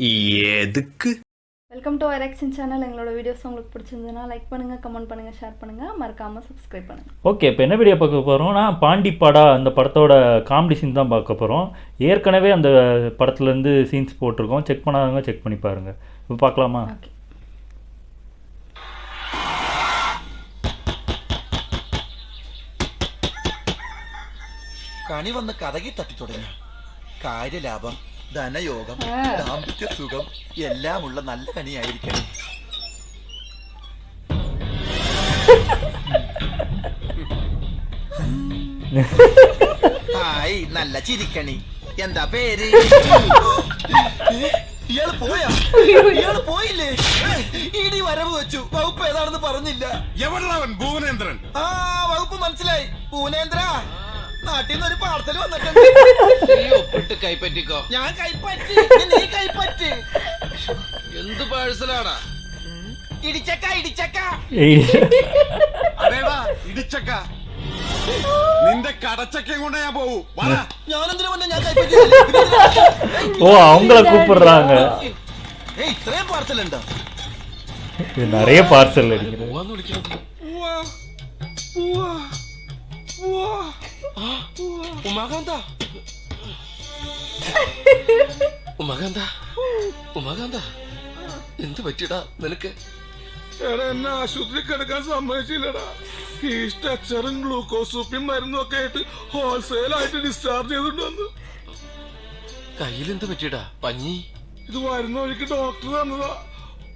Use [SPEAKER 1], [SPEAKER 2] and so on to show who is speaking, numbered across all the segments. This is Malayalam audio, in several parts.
[SPEAKER 1] எதுக்கு?
[SPEAKER 2] Welcome to RXN channel. எங்களோட வீடியோஸ் உங்களுக்கு பிடிச்சிருந்ததுன்னா லைக் பண்ணுங்கள், கமெண்ட் பண்ணுங்கள், ஷேர் பண்ணுங்கள், மறக்காமல் சப்ஸ்கிரைப் பண்ணுங்கள்.
[SPEAKER 3] ஓகே, இப்போ என்ன வீடியோ பார்க்க போகிறோம்னா பாண்டிப்படா அந்த படத்தோட காமெடி சீன் தான் பார்க்க போகிறோம். ஏற்கனவே அந்த படத்துலேருந்து சீன்ஸ் போட்டிருக்கோம், செக் பண்ணாதவங்க செக் பண்ணி பாருங்கள். இப்போ பார்க்கலாமா?
[SPEAKER 2] ஓகே.
[SPEAKER 4] കണി വന്ന് കഥകി തട്ടി തുടങ്ങി. കാര്യലാഭം, ധനയോഗം, ദാമ്പത്യ സുഖം എല്ലാമുള്ള നല്ല കണിയായിരിക്കണം. ഹായ്, നല്ല ചിരിക്കണി. എന്താ പേര്? ഇയാള് പോയാ? ഇയാള് പോയില്ലേ? ഇടി വരവ് വെച്ചു. വകുപ്പ് ഏതാണെന്ന് പറഞ്ഞില്ല.
[SPEAKER 5] എവിടെയാവൻ? ഭുവനേന്ദ്രൻ.
[SPEAKER 4] ആ, വകുപ്പ് മനസ്സിലായി. ഭുവനേന്ദ്ര, നാട്ടിൽ നിന്ന് ഒരു പാർസൽ വന്നിട്ടുണ്ട്.
[SPEAKER 6] കൈപ്പറ്റിക്കോ.
[SPEAKER 4] ഞാൻ കൈപ്പറ്റി, നീ കൈപ്പറ്റി.
[SPEAKER 6] എന്ത് പാഴ്സലാടാ?
[SPEAKER 4] ഇടിച്ചക്ക ഇടിച്ചക്ക.
[SPEAKER 5] അതേടാ ഇടിച്ചക്ക. നിന്റെ കടച്ചക്കയും കൊണ്ട് ഞാൻ പോവൂ.
[SPEAKER 4] ഞാനെന്തിനു വന്ന? ഞാൻ കൈപ്പറ്റി.
[SPEAKER 3] ஓ, அவங்கள கூப்பிடுறாங்க.
[SPEAKER 4] ഇത്രയും പാർസൽ ഉണ്ടോ?
[SPEAKER 3] நிறைய பார்சல் அடிக்கிறது.
[SPEAKER 6] ഉമാകാന്ത, ഉമാകാന്ത, ഉമാകാന്ത, എന്ത് പറ്റിയടാ നിനക്ക്?
[SPEAKER 5] എടാ, എന്നെ ആശുപത്രി കിടക്കാൻ സമ്മതിച്ചില്ലടാ. ഈ സ്ട്രക്ചറും ഗ്ലൂക്കോസ് മരുന്നും ഒക്കെ ആയിട്ട് ഹോൾസെയിൽ ആയിട്ട് ഡിസ്ചാർജ് ചെയ്തിട്ടുണ്ടെന്ന്.
[SPEAKER 6] കയ്യിലെന്ത് പറ്റിയടാ? പഞ്ഞി?
[SPEAKER 5] ഇത് വരുന്ന വഴിക്ക് ഡോക്ടർ തന്നതാ.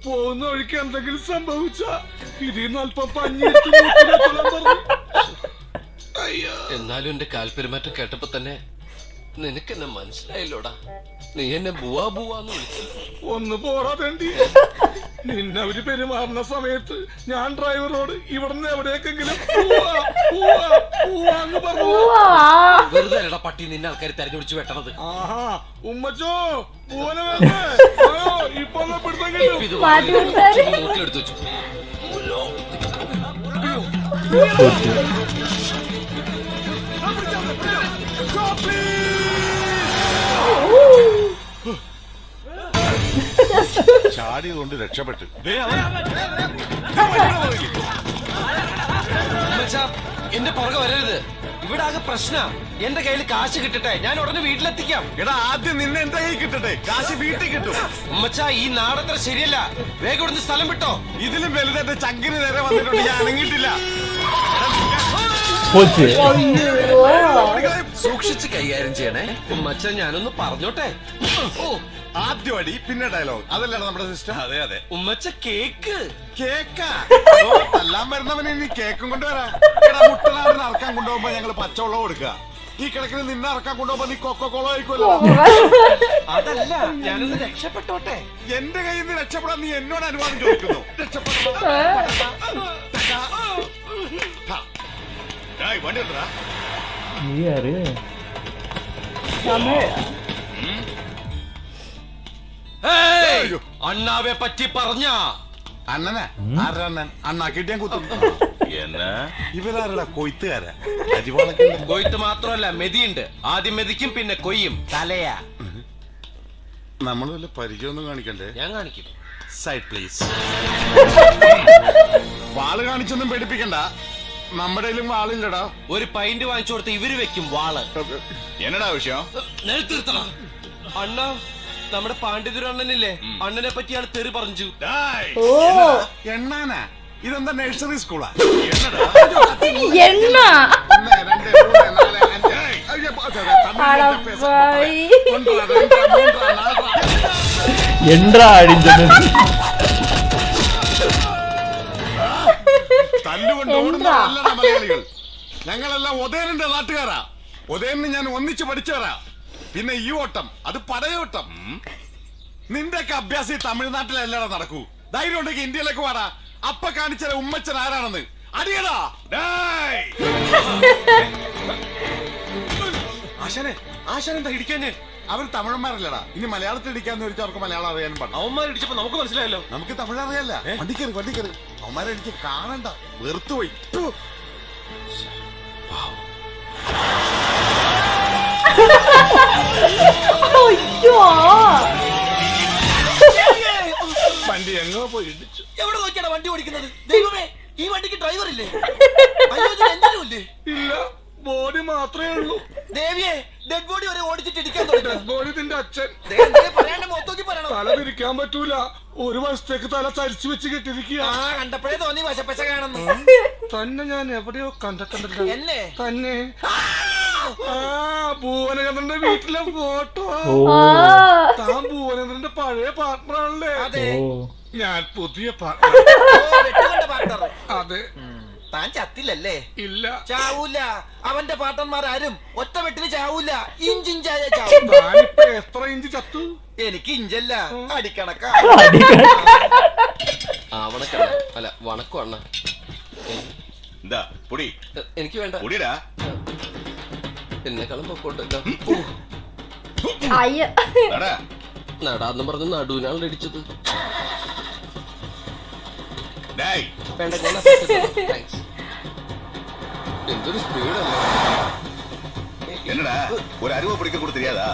[SPEAKER 5] പോകുന്ന വഴിക്ക് എന്തെങ്കിലും സംഭവിച്ച ഇതിൽ അല്പം പഞ്ഞി പറഞ്ഞു.
[SPEAKER 6] എന്നാലും എന്റെ കാൽപെരുമാറ്റം കേട്ടപ്പോ തന്നെ നിനക്കെന്നെ മനസ്സിലായല്ലോടാ. നീ എന്നെ ബുവാ ബുവാന്ന് വിളിച്ചു.
[SPEAKER 5] ഒന്ന് പോറാതേണ്ടി. നിന്നവര് പെരുമാറുന്ന സമയത്ത് ഞാൻ ഡ്രൈവറോട് ഇവിടുന്ന് എവിടേക്കെങ്കിലും
[SPEAKER 6] വെറുതെ അല്ലടാ പട്ടി നിന്നെ ആൾക്കാർ തെരഞ്ഞെടുത്ത് വെട്ടണത്.
[SPEAKER 5] ആഹാ, ഉമ്മച്ചോ പൂവനെ ഇപ്പൊ
[SPEAKER 6] മൂക്കിലെടുത്ത് വെച്ചു.
[SPEAKER 5] ചാടിയത് കൊണ്ട് രക്ഷപ്പെട്ടു.
[SPEAKER 6] എന്റെ പുറകെ വരരുത്. ഇവിടെ ആകെ പ്രശ്ന. എന്റെ കയ്യിൽ കാശ് കിട്ടട്ടെ, ഞാൻ ഉടനെ വീട്ടിലെത്തിക്കാം.
[SPEAKER 5] എടാ, ആദ്യം നിന്നെ എന്റെ കയ്യിൽ കിട്ടട്ടെ, കാശ് വീട്ടിൽ കിട്ടും.
[SPEAKER 6] ഉമ്മച്ചാ, ഈ നാടത്ര ശരിയല്ല. വേഗം ഇവിടുന്ന് സ്ഥലം വിട്ടോ.
[SPEAKER 5] ഇതിലും വലുതെന്റെ ചങ്കിന് നേരെ വന്നിട്ടുണ്ട്. ഞാൻ അനങ്ങിയിട്ടില്ല.
[SPEAKER 6] സൂക്ഷിച്ച് കൈകാര്യം ചെയ്യണേ ഉമ്മച്ചാ. ഞാനൊന്ന് പറഞ്ഞോട്ടെ.
[SPEAKER 5] ആദ്യം അടി, പിന്നെ ഡയലോഗ്. അതല്ലാണ് നമ്മുടെ സിസ്റ്റം. അതെ അതെ.
[SPEAKER 6] ഉമ്മച്ച കേക്ക്.
[SPEAKER 5] കേക്കാ? എല്ലാം വരുന്നവന് ഇനി കേക്കും കൊണ്ടുവരാ. മുട്ടനാടിന് ഇറക്കാൻ കൊണ്ടുപോകുമ്പോ ഞങ്ങള് പച്ചവെള്ളം കൊടുക്കുക. ഈ കിടക്കിന് നിന്നെ ഇറക്കാൻ കൊണ്ടുപോകുമ്പോ നീ കൊക്കോള കഴിക്കുമല്ലോ.
[SPEAKER 6] അതല്ല, ഞാനൊന്ന് രക്ഷപ്പെട്ടോട്ടെ.
[SPEAKER 5] എന്റെ കയ്യിൽ നിന്ന് രക്ഷപ്പെടാൻ നീ എന്നോട് അനുവാദം ചോദിക്കുന്നു.
[SPEAKER 6] അണ്ണാവെ പറ്റി പറഞ്ഞ
[SPEAKER 5] അണ്ണനാ? ആരണ്ണൻ? അണ്ണാ കിട്ടിയാൻ കുത്തും. എന്നാ ഇവരാരടാ? കൊയ്ത്തുകാരാ?
[SPEAKER 6] കൊയ്ത്ത് മാത്രമല്ല, മെതിയുണ്ട്. ആദ്യം മെതിക്കും, പിന്നെ കൊയ്യും. തലയാ.
[SPEAKER 5] നമ്മൾ വല്ല പരിചയമൊന്നും കാണിക്കണ്ടേ?
[SPEAKER 6] ഞാൻ കാണിക്കും.
[SPEAKER 5] Side please. വാള് കാണിച്ചൊന്നും പേടിപ്പിക്കണ്ട. നമ്മുടെ വാളില്ലടാ.
[SPEAKER 6] ഒരു പൈന്റ് വാങ്ങിച്ചു കൊടുത്ത് ഇവര് വെക്കും വാള്.
[SPEAKER 5] എന്നടാ വിഷയം?
[SPEAKER 6] നിർത്തണം അണ്ണ. നമ്മുടെ പാണ്ഡിതുര അണ്ണനില്ലേ, അണ്ണനെ പറ്റിയാണ് തെറി പറഞ്ഞു.
[SPEAKER 5] എണ്ണാനാ? ഇതെന്താ നഴ്സറി സ്കൂളാ? തല്ലുകൊണ്ട് ഓടുന്നതല്ലടാ മലയാളികൾ. ഞങ്ങളെല്ലാം ഒതേനന്റെ നാട്ടുകാരാ. ഒതേനെ ഞാൻ ഒന്നിച്ച് പഠിച്ചവരാ. പിന്നെ ഈ ഓട്ടം, അത് പടയോട്ടം. നിന്റെയൊക്കെ അഭ്യാസം തമിഴ്നാട്ടിലല്ലടാ നടക്കൂ. ധൈര്യം ഉണ്ടെങ്കിൽ ഇന്ത്യയിലേക്ക് വാടാ. അപ്പ കാണിച്ച ഉമ്മച്ചൻ ആരാണെന്ന് അടിയടാ.
[SPEAKER 6] ആശാനെ, ആശാനെന്താ ഇടിക്കാഞ്ഞേ?
[SPEAKER 5] അവർ തമിഴന്മാരല്ലടാ. ഇനി മലയാളത്തിൽ ഇടിക്കാന്ന് ചോദിച്ചാൽ അവർക്ക് മലയാളം അറിയാനും പാടില്ല.
[SPEAKER 6] അവന്മാരിടിച്ചപ്പോ നമുക്ക് മനസ്സിലായല്ലോ.
[SPEAKER 5] നമുക്ക് തമിഴ് അറിയാല്ല. വണ്ടിക്കറി വണ്ടിക്കറി. അവന്മാരെ എനിക്ക് കാണണ്ട, വെറുത്തുപോയി.
[SPEAKER 2] അയ്യോ
[SPEAKER 5] എങ്ങോ പോയി ഇടിച്ചു.
[SPEAKER 4] എവിടെ നോക്കിയാണ് വണ്ടി ഓടിക്കുന്നത്? ദൈവമേ, ഈ വണ്ടിക്ക് ഡ്രൈവർ ഇല്ലേ? ഇല്ലേ?
[SPEAKER 5] ഇല്ല, ബോഡി മാത്രമേ ഉള്ളൂ.
[SPEAKER 4] ദേവിയെ, ഡെഡ് ബോഡി വരെ ഓടിച്ചിട്ട് ഇടിക്കാൻ തുടങ്ങി.
[SPEAKER 5] ഡെഡ് ബോഡി നിന്റെ അച്ഛൻ.
[SPEAKER 4] പറയാണ്ട് മൊത്തം പറയണം.
[SPEAKER 5] തല തിരിക്കാൻ പറ്റൂല, ഒരു വർഷത്തേക്ക് തല ചരിച്ചു വെച്ച് കെട്ടിരിക്കുക.
[SPEAKER 4] കണ്ടപ്പോഴേ തോന്നി വശപ്പശ കാണുന്നു.
[SPEAKER 5] തന്നെ ഞാൻ എവിടെയോ കണ്ടിട്ടുണ്ടല്ലോ.
[SPEAKER 4] എന്നെ
[SPEAKER 5] തന്നെ ഭുവനചന്ദ്രന്റെ വീട്ടിലെ ഫോട്ടോ. താൻ ഭുവനചന്ദ്രന്റെ പഴയ പാർട്ട്ണറാണല്ലേ?
[SPEAKER 4] അതെ,
[SPEAKER 5] ഞാൻ പുതിയ പാർട്ട്ണർ. അതെ.
[SPEAKER 4] താൻ ചത്തില്ലല്ലേ?
[SPEAKER 5] ഇല്ല,
[SPEAKER 4] ചാവൂല. അവന്റെ പാട്ടന്മാരും ഒറ്റ വെട്ടിന് ചാവൂല, ഇഞ്ചിഞ്ചായ
[SPEAKER 5] താനിപ്പോ എത്ര ഇഞ്ച് ചത്തു?
[SPEAKER 4] എനിക്ക് ഇഞ്ചല്ല, അടിക്കണക്ക.
[SPEAKER 6] അല്ല വണക്കം അണ്ണ.
[SPEAKER 5] എന്താ പൊടി?
[SPEAKER 6] എനിക്ക് വേണ്ട.
[SPEAKER 5] പൊടിടാ.
[SPEAKER 6] എന്നെക്കാളും പൊക്കോട്ടല്ലോ. നടാന്ന് പറഞ്ഞ് നടുവിനാണ് ഇടിച്ചത്. വേണ്ട, താങ്ക്സ്. എന്തൊരു സ്പീഡല്ലേ.
[SPEAKER 5] എന്നടാ ഒരു അരുവ പിടിക്ക കൂടെ தெரியாதா?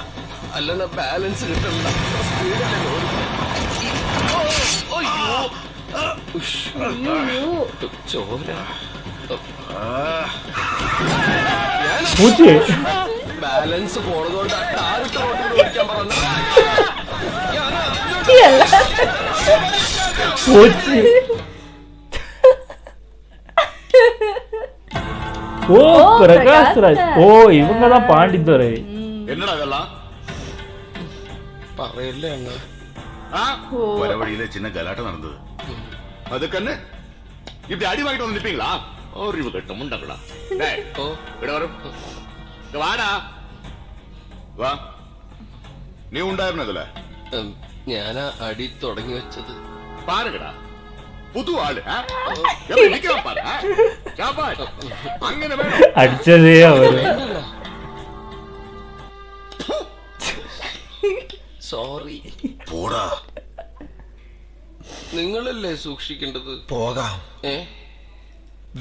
[SPEAKER 6] അല്ല, ബാലൻസ് കിട്ടണ്ട. സ്പീഡല്ലേ ചോര. ബാലൻസ് പോണതുകൊണ്ട് ആദ്യത്തെ റോട്ടിൽ ഓടിക്കാൻ പറഞ്ഞു.
[SPEAKER 3] ஓ பிரகாஷ்ராஜ். ஓ இவங்க தான் பாண்டித்துறை.
[SPEAKER 5] என்னடா இதெல்லாம்?
[SPEAKER 6] പറയല്ലേ അണ്ണ.
[SPEAKER 5] வர வழியில சின்ன கலாட்டம் நடந்தது. அதுக்கண்ணு இப்படி அடி வாங்கிட்டு வந்து நிப்பீங்களா? அறிவு கட்ட முண்டங்களா. டேய், இட வரும். வாடா. വാ. നീ ഉണ്ടായിരുന്നതല്ലേ?
[SPEAKER 6] ഞാനാ അടി തുടങ്ങി വെച്ചത്.
[SPEAKER 5] പാരുകടാ, പുതു ആള്. അങ്ങനെ
[SPEAKER 3] അടിച്ചതേ അവര്.
[SPEAKER 6] സോറി.
[SPEAKER 4] പോടാ.
[SPEAKER 6] നിങ്ങളല്ലേ സൂക്ഷിക്കേണ്ടത്.
[SPEAKER 4] പോകാം.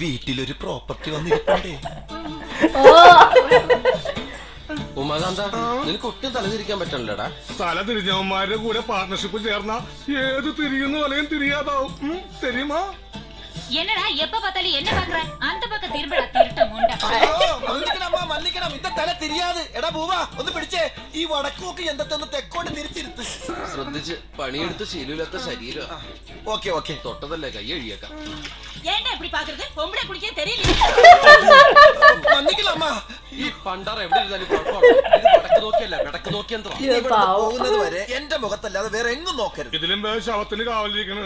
[SPEAKER 4] വീട്ടിലൊരു പ്രോപ്പർട്ടി വന്നിരിക്കണ്ടേ?
[SPEAKER 6] ഉമാകാന്ത, നിനക്ക് ഒട്ടും തലതിരിക്കാൻ പറ്റണല്ലേടാ.
[SPEAKER 5] തല തിരിഞ്ഞവന്മാരുടെ കൂടെ പാർട്ണർഷിപ്പ് ചേർന്ന ഏത് തിരിയുന്ന വലയും തിരിയാതാവും. தெரியுமா?
[SPEAKER 1] என்னடா எப்ப பார்த்தாலும் என்ன பாக்குற? அந்த பக்கம் திரும்படா, திருட்ட முண்டை.
[SPEAKER 4] മല്ലിക്കണം, ഇന്റെ തല തിരിയാതെ. എടാ പൂവാ, ഒന്ന് പിടിച്ചേ. ഈ വടക്കോക്ക് എന്തൊന്ന് തെക്കോട്ട് തിരിച്ചിരുത്ത്.
[SPEAKER 6] ശ്രദ്ധിച്ച്. പണിയെടുത്ത് ശീലമില്ലാത്ത ശരീരം.
[SPEAKER 4] Okay okay.
[SPEAKER 6] തൊട്ടതല്ലേ, കൈ എഴിയേക്കാം.
[SPEAKER 1] ஏன்டா இப்படி பாக்குறது? பொம்பளை குளிக்க தெரியல.
[SPEAKER 4] മല്ലിക്കണം അമ്മ.
[SPEAKER 6] ഈ പണ്ടാറ എവിടെ ഇരുന്നാലും കുഴപ്പമാണ്. ഇത് വടക്ക് നോക്കിയല്ല, വിടക്ക് നോക്കിയെന്തോ.
[SPEAKER 4] പോകുന്നത് വരെ എന്റെ മുഖത്തല്ലാതെ വേറെ എങ്ങും നോക്കരുത്.
[SPEAKER 5] ഇതിലും ശവത്തിന് കാവലിരിക്കണ.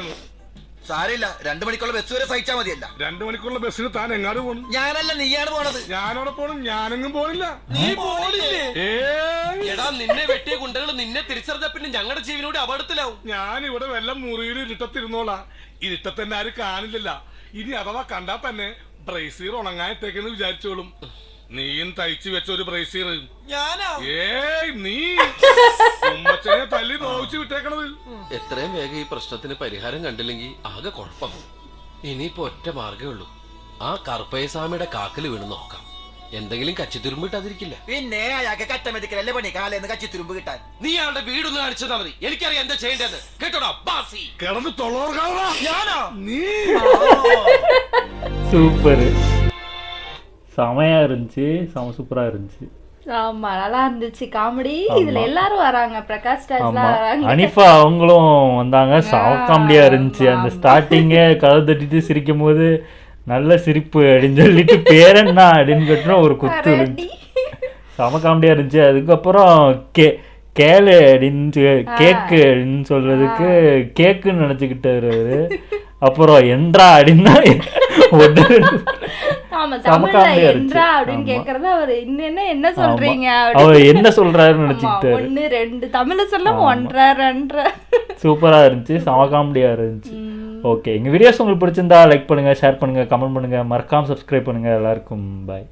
[SPEAKER 4] സാരമില്ല, 2 മണിക്കുള്ള ബസ് വരെ സഹിച്ചാ മതിയല്ല.
[SPEAKER 5] 2 മണിക്കുള്ള ബസ്സിന് താൻ എങ്ങാട് പോണു?
[SPEAKER 4] ഞാനല്ല, നീയാണ് പോണത്.
[SPEAKER 5] ഞാനവിടെ പോണു. ഞാനെങ്ങും പോണില്ല.
[SPEAKER 4] നീ പോണില്ലേ?
[SPEAKER 6] എടാ, നിന്നെ വെട്ടിയ ഗുണ്ടകൾ നിന്നെ തിരിച്ചറിഞ്ഞ പിന്നെ ഞങ്ങളുടെ ജീവനോട് അപകടത്തിലാവും.
[SPEAKER 5] ഞാൻ ഇവിടെ വല്ല മുറിയിൽ ഇരുട്ടത്തിരുന്നോളാ. ഇരുട്ടത്തന്നെ ആരും കാണില്ലല്ല. ഇനി അഥവാ കണ്ടാ തന്നെ ബ്രേസീർ ഉണങ്ങായിട്ടേക്കെന്ന് വിചാരിച്ചോളും. നീയും തയ്ച്ചു വെച്ച ഒരു ബ്രേസീർ.
[SPEAKER 4] ഞാനാ?
[SPEAKER 5] നീ ഉമ്മച്ചനെ തല്ലി നോവിച്ചു വിട്ടേക്കണത്.
[SPEAKER 6] എത്രയും വേഗം ഈ പ്രശ്നത്തിന് പരിഹാരം കണ്ടില്ലെങ്കിൽ ആകെ കുഴപ്പം. ഇനിയിപ്പോ ഒറ്റ മാർഗേ ഉള്ളൂ. ആ കറുപ്പയസ്വാമിയുടെ കാക്കല് വീണ് നോക്കാം. എന്തെങ്കിലും കച്ചിത്തുരുമ്പ് കിട്ടാതിരിക്കില്ല.
[SPEAKER 4] പിന്നെ അയാൾക്ക് കറ്റമെതിക്കലല്ലേ പണി, കാലേന്ന് കച്ചിത്തുരുമ്പ് കിട്ടാൻ.
[SPEAKER 6] നീ അയാളുടെ വീടൊന്ന് കാണിച്ചാൽ മതി. എനിക്കറിയാം എന്താ ചെയ്യേണ്ടത്. കേട്ടോടാ ബാസി.
[SPEAKER 5] കിടന്ന് തൊള്ളോർക്കാണോ?
[SPEAKER 4] ഞാനാ?
[SPEAKER 5] നീ
[SPEAKER 3] சூப்பர். செமையா இருந்துச்சு, செம சூப்பரா இருந்துச்சு.
[SPEAKER 2] ஆமா, நல்லா இருந்துச்சு காமெடி. இதுல எல்லாரும் வராங்க, பிரகாஷ் ராஜ்லாம் வராங்க,
[SPEAKER 3] அனிஃபா அவங்களும் வந்தாங்க. செம காமெடியா இருந்துச்சு. அந்த ஸ்டார்டிங்கே கதை தட்டிட்டு சிரிக்கும் போது நல்ல சிரிப்பு அப்படின்னு சொல்லிட்டு பேரண்ணா அப்படின்னு கட்டுறோம் ஒரு குத்து இருந்துச்சு. செம காமெடியா இருந்துச்சு. அதுக்கப்புறம் கேளு அப்படின்னு கேக்கு அப்படின்னு சொல்றதுக்கு கேக்குன்னு நினைச்சுக்கிட்டாரு அவரு. அப்புறம் என்றா அப்படின்னா
[SPEAKER 2] என்ன சொல்றீங்க,
[SPEAKER 3] அவர் என்ன சொல்றாருன்னு நினைச்சுக்கிட்டாரு.
[SPEAKER 2] 1 2 தமிழ்ல சொல்ல 1 2
[SPEAKER 3] சூப்பரா இருந்துச்சு, செம காமெடியா இருந்துச்சு. ஓகே, எங்க வீடியோஸ் உங்களுக்கு பிடிச்சிருந்தா லைக் பண்ணுங்க, ஷேர் பண்ணுங்க, கமெண்ட் பண்ணுங்க, மறக்காம சப்ஸ்கிரைப் பண்ணுங்க. எல்லாருக்கும் பாய்.